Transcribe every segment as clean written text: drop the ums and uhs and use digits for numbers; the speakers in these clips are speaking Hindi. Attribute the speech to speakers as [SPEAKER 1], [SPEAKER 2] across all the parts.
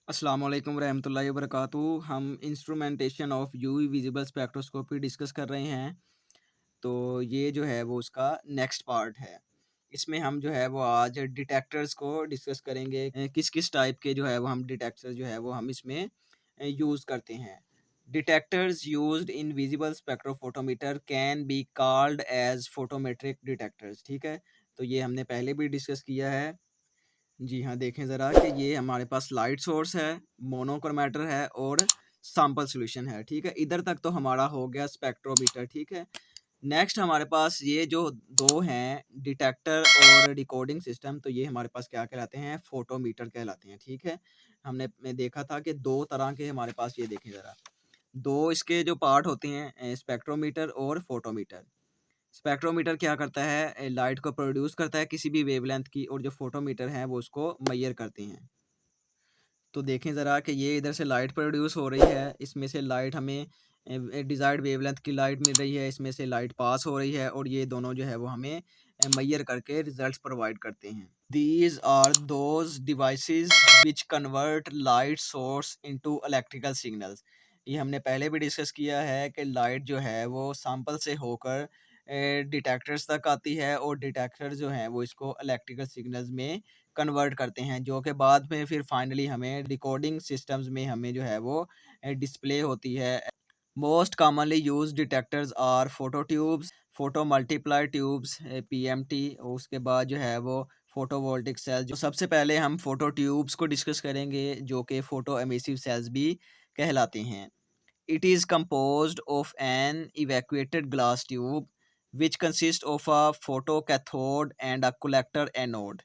[SPEAKER 1] अस्सलाम वालेकुम रहमतुल्लाहि व बरकातुहू। हम instrumentation of UV visible spectroscopy discuss कर रहे हैं। तो ये जो है वो उसका नेक्स्ट पार्ट है। इसमें हम जो है वो आज डिटेक्टर्स को डिस्कस करेंगे। किस किस टाइप के जो है वो हम डिटेक्टर जो है वो हम इसमें यूज़ करते हैं। Detectors used in visible spectrophotometer can be called as photometric detectors. ठीक है, तो ये हमने पहले भी डिस्कस किया है। जी हाँ, देखें ज़रा कि ये हमारे पास लाइट सोर्स है, मोनोक्रोमैटर है और सैंपल सॉल्यूशन है, ठीक है? इधर तक तो हमारा हो गया स्पेक्ट्रोमीटर, ठीक है? नेक्स्ट हमारे पास ये जो 2 हैं डिटेक्टर और डिकोडिंग सिस्टम, तो ये हमारे पास क्या कहलाते हैं? फोटोमीटर कहलाते हैं, ठीक है? हमने देखा था कि 2 तरह के हमारे पास ये देखें ज़रा, 2 इसके जो पार्ट होते हैं स्पेक्ट्रोमीटर और फोटोमीटर। स्पेक्ट्रोमीटर क्या करता है लाइट को प्रोड्यूस करता है किसी भी वेवलेंथ की, और जो फोटोमीटर है वो उसको मेजर करते हैं। तो देखें ज़रा कि ये इधर से लाइट प्रोड्यूस हो रही है, इसमें से लाइट हमें डिज़ायर्ड वेवलेंथ की लाइट मिल रही है, इसमें से लाइट पास हो रही है, और ये दोनों जो है वो हमें मेजर करके रिजल्ट्स प्रोवाइड करते हैं। These are those devices which convert light source into electrical signals. ये हमने पहले भी डिस्कस किया है कि लाइट जो है वो सैंपल से होकर डिटेक्टर्स तक आती है, और डिटेक्टर जो हैं वो इसको इलेक्ट्रिकल सिग्नल्स में कन्वर्ट करते हैं, जो कि बाद में फिर फाइनली हमें डिकोडिंग सिस्टम्स में हमें जो है वो डिस्प्ले होती है। Most commonly use detectors are photo tubes, photo multiply tubes, PMT, उसके बाद जो है वो फोटोवोल्टिक सेल। जो सबसे पहले हम फोटो ट्यूब्स को डिस्कस करेंगे, जो कि फोटो एमिसिव सेल्स भी कहलाते हैं। It is composed of an evacuated glass tube which consists of a photocathode and a collector anode.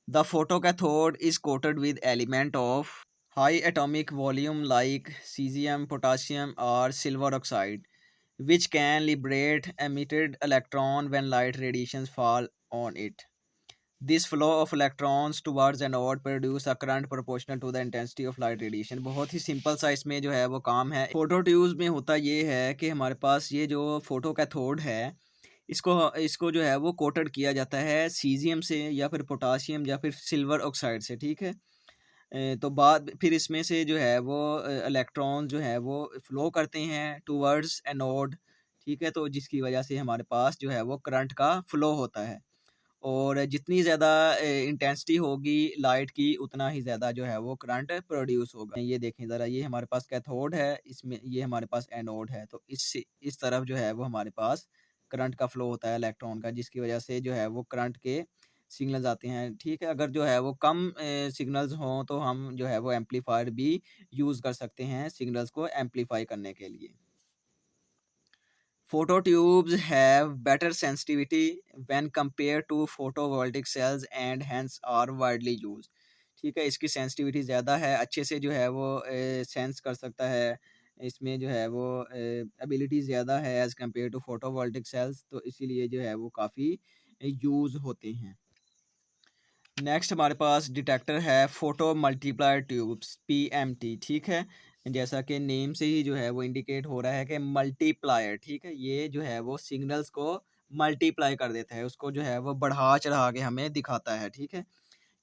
[SPEAKER 1] The photocathode is coated with element of high atomic volume like cesium, potassium or silver oxide, which can liberate emitted electron when light radiations fall on it. This flow of electrons towards anode produce a current proportional to the intensity of light radiation। बहुत ही सिंपल सा इसमें जो है वो काम है। फोटो ट्यूब्स में होता ये है कि हमारे पास ये जो फोटो कैथोड है, इसको इसको जो है वो कोटेड किया जाता है सीज़ियम से या फिर पोटाशियम या फिर सिल्वर ऑक्साइड से, ठीक है? तो बाद फिर इसमें से जो है वो इलेक्ट्रॉन जो है वो फ्लो करते हैं टुवर्ड्स एनोड, ठीक है? तो जिसकी वजह से हमारे पास जो है वो करंट का फ्लो होता है, और जितनी ज़्यादा इंटेंसिटी होगी लाइट की, उतना ही ज़्यादा जो है वो करंट प्रोड्यूस होगा। ये देखें ज़रा, ये हमारे पास कैथोड है, इसमें ये हमारे पास एनोड है, तो इस तरफ जो है वो हमारे पास करंट का फ्लो होता है इलेक्ट्रॉन का, जिसकी वजह से जो है वो करंट के सिग्नल्स आते हैं, ठीक है? अगर जो है वो कम सिग्नल्स हों तो हम जो है वो एम्पलीफायर भी यूज़ कर सकते हैं सिग्नल्स को एम्पलीफाई करने के लिए। Phototubes have better sensitivity when compared to photovoltaic cells and hence are widely used। ठीक है, इसकी सेंसिटिविटी ज़्यादा है, अच्छे से जो है वो सेंस कर सकता है। इसमें जो है वो एबिलिटी ज़्यादा है as compare to photovoltaic cells, तो इसीलिए जो है वो काफ़ी यूज़ होते हैं। नेक्स्ट हमारे पास डिटेक्टर है फोटो मल्टीप्लायर ट्यूब्स, पीएमटी, ठीक है? जैसा कि नेम से ही जो है वो इंडिकेट हो रहा है कि मल्टीप्लायर, ठीक है? ये जो है वो सिग्नल्स को मल्टीप्लाई कर देता है, उसको जो है वो बढ़ा-चढ़ा के हमें दिखाता है, ठीक है?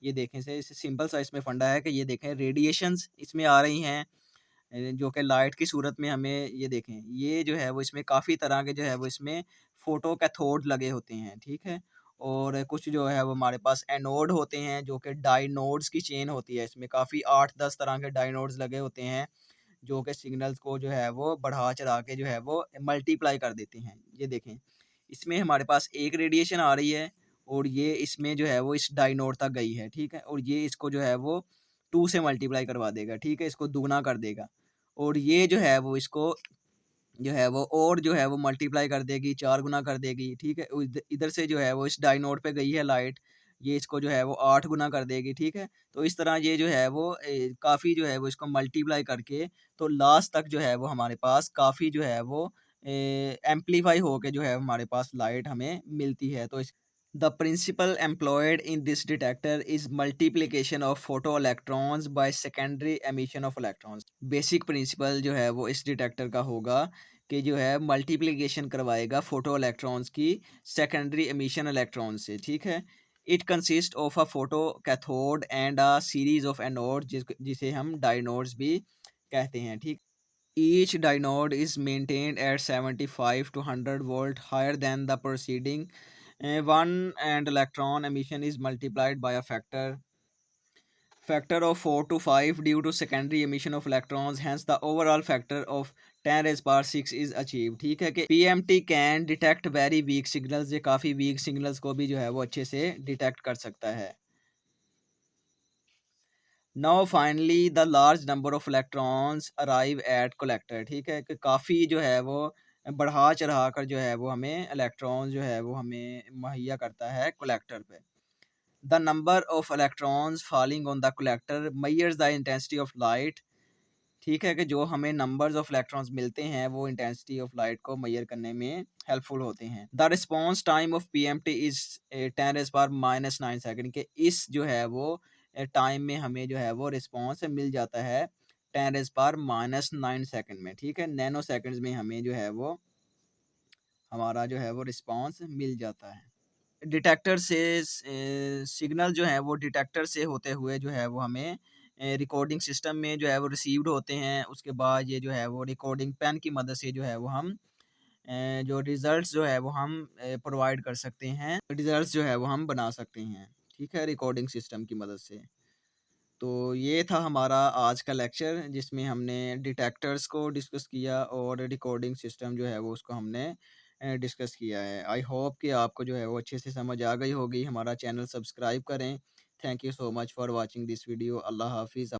[SPEAKER 1] ये देखें से इस सिंपल सा इसमें फंडा है कि ये देखें रेडिएशंस इसमें आ रही हैं, जो कि लाइट की सूरत में हमें ये देखें, ये जो है वो इसमें काफ़ी तरह के जो है वो इसमें फोटो कैथोड लगे होते हैं, ठीक है? और कुछ जो है वो हमारे पास एनोड होते हैं, जो कि डाइनोड्स की चेन होती है, इसमें काफ़ी 8-10 तरह के डाइनोड्स लगे होते हैं, जो कि सिग्नल्स को जो है वो बढ़ा-चढ़ा के जो है वो मल्टीप्लाई कर देते हैं। ये देखें, इसमें हमारे पास एक रेडिएशन आ रही है, और ये इसमें जो है वो इस डाइनोड तक गई है, ठीक है? और ये इसको जो है वो 2 से मल्टीप्लाई करवा देगा, ठीक है? इसको दुगना कर देगा, और ये जो है वो इसको जो है वो और जो है वो मल्टीप्लाई कर देगी, 4 गुना कर देगी, ठीक है? इधर से जो है वो इस डायोड पे गई है लाइट, ये इसको जो है वो 8 गुना कर देगी, ठीक है? तो इस तरह ये जो है वो काफ़ी जो है वो इसको मल्टीप्लाई करके, तो लास्ट तक जो है वो हमारे पास काफ़ी जो है वो एम्प्लीफाई होके जो है हमारे पास लाइट हमें मिलती है। तो इस The principle employed in this detector is multiplication of photoelectrons by secondary emission of electrons। Basic principle जो है वो इस डिटेक्टर का होगा कि जो है मल्टीप्लिकेशन करवाएगा फोटो इलेक्ट्रॉन्स की सेकेंडरी एमिशन इलेक्ट्रॉन से, ठीक है? It consist of a photo cathode and a series of anode जिसे हम डायनोड्स भी कहते हैं, ठीक। Each dynode is maintained at 75 to 100 volt higher than the preceding one, and electron emission is multiplied by a factor of 4 to 5 due to secondary emission of electrons, hence the overall factor of 10 raised power 6 is achieved, ठीक है। कि PMT can detect very weak signals, ये काफ़ी weak signals को भी जो है वो अच्छे से detect कर सकता है। Now finally the large number of electrons arrive at collector, ठीक है। कि काफ़ी जो है वो बढ़ा चढ़ा कर जो है वो हमें इलेक्ट्रॉन जो है वो हमें मुहैया करता है कलेक्टर पे। The number of electrons falling on the collector measures the intensity of light, ठीक है। कि जो हमें नंबर्स ऑफ इलेक्ट्रॉन्स मिलते हैं वो इंटेंसिटी ऑफ लाइट को मेजर करने में हेल्पफुल होते हैं। The response time of PMT is 10⁻⁻⁹ second, के इस जो है वो टाइम में हमें जो है वो रिस्पॉन्स मिल जाता है 10⁻⁹ सेकंड में, ठीक है। नैनो सेकंड्स में हमें जो है वो हमारा जो है वो रिस्पॉन्स मिल जाता है। डिटेक्टर से सिग्नल जो है वो डिटेक्टर से होते हुए जो है वो हमें रिकॉर्डिंग सिस्टम में जो है वो रिसीव्ड होते हैं। उसके बाद ये जो है वो रिकॉर्डिंग पेन की मदद से जो है वो हम जो रिजल्ट्स जो है वो हम प्रोवाइड कर सकते हैं, रिजल्ट्स जो है वो हम बना सकते हैं, ठीक है, रिकॉर्डिंग सिस्टम की मदद से। तो ये था हमारा आज का लेक्चर जिसमें हमने डिटेक्टर्स को डिस्कस किया और रिकॉर्डिंग सिस्टम जो है वो उसको हमने डिस्कस किया है। आई होप कि आपको जो है वो अच्छे से समझ आ गई होगी। हमारा चैनल सब्सक्राइब करें। Thank you so much for watching this video. अल्लाह हाफ़िज़।